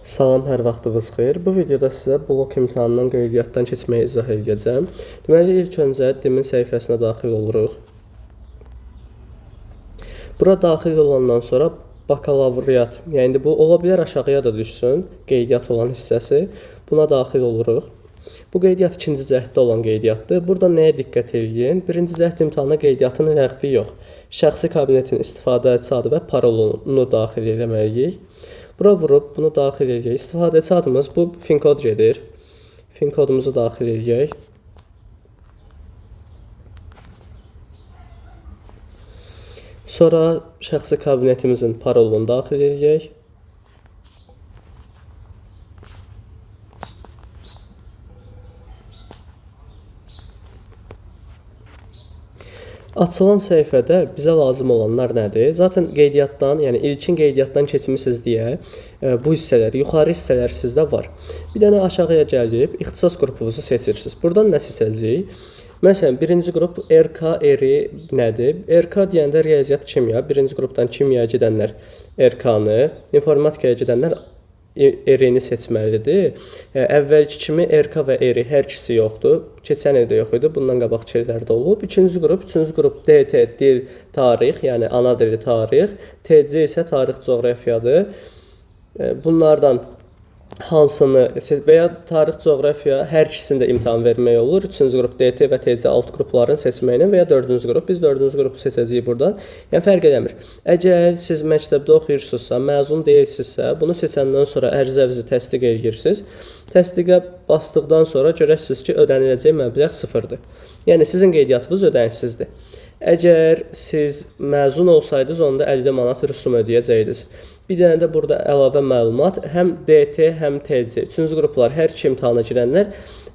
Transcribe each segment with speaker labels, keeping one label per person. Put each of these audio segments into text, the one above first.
Speaker 1: Salam, hər vaxtınız xeyir. Bu videoda sizə blok imtahanından qeydiyyatdan keçməyi izah edəcəm. Deməli, ilk öncə DİM-in səhifəsinə daxil oluruq. Bura daxil olandan sonra bakalavriat, yəni bu ola bilər aşağıya da düşsün, qeydiyyat olan hissəsi. Buna daxil oluruq. Bu qeydiyyat ikinci cəhddə olan qeydiyyatdır. Burada nəyə diqqət edin? Birinci cəhd imtahanına qeydiyyatın ləğvi yox. Şəxsi kabinetin istifadəçi adı və parolunu daxil etməliyik. Bura vurub bunu daxil edək. İstifadəçi adımız bu finkod gedir. Finkodumuzu daxil edək. Sonra şəxsi kabinetimizin parolunu daxil edək. Açılan səhifədə bizə lazım olanlar nədir? Zaten qeydiyyatdan, yəni ilkin qeydiyyatdan keçmisiniz deyə bu hissələr, yuxarı hissələr sizdə var. Bir dənə aşağıya gəlib ixtisas qrupunuzu seçirsiniz. Buradan nə seçəcəyik? Məsələn, birinci qrup RK, ERI nədir? RK deyəndə riyaziyyat, kimya. Birinci qrupdan kimyaya gedənlər RK-nı, informatikaya gedənlər ERI-ni seçməlidir. Əvvəlki kimi RK və ERI hər ikisi yoxdur. Keçən ildə yox idi. Bundan qabaqki illərdə olub. Üçüncü qrup DT, dil, tarix, yəni ana dili tarix. TC isə tarix, coğrafiyadır. Bunlardan hansını və ya tarix, coğrafiya hər ikisində imtahan vermək olur. Üçüncü qrup DT və TC alt qrupların seçməklə və ya dördüncü qrup. Biz dördüncü qrupu seçəcəyik buradan. Yəni fərq eləmir. Əgər siz məktəbdə oxuyursunuzsa, məzun deyilsinizsə, bunu seçəndən sonra ərizənizi təsdiq edirsiniz. Təsdiqə basdıqdan sonra görəsiniz ki, ödəniləcək məbləğ sıfırdır. Yəni sizin qeydiyyatınız ödənişsizdir. Əgər siz məzun olsaydınız, onda 50 manat rüsum ödəyəcəydiniz. Bir dənə də burada əlavə məlumat, həm DT, həm TC, üçüncü qruplar hər iki imtahana girənlər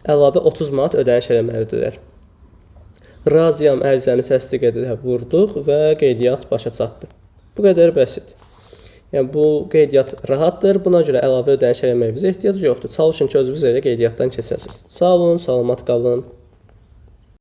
Speaker 1: əlavə 30 manat ödəniş eləməlidirlər. Razıyam ərizəni təsdiq edilib vurduq və qeydiyyat başa çatdı. Bu qədər bəsit. Yəni bu qeydiyyat rahatdır, buna görə əlavə ödəniş eləməyinizə ehtiyac yoxdur. Çalışın ki, özünüz elə qeydiyyatdan keçəsiniz. Sağ olun, salamat qalın.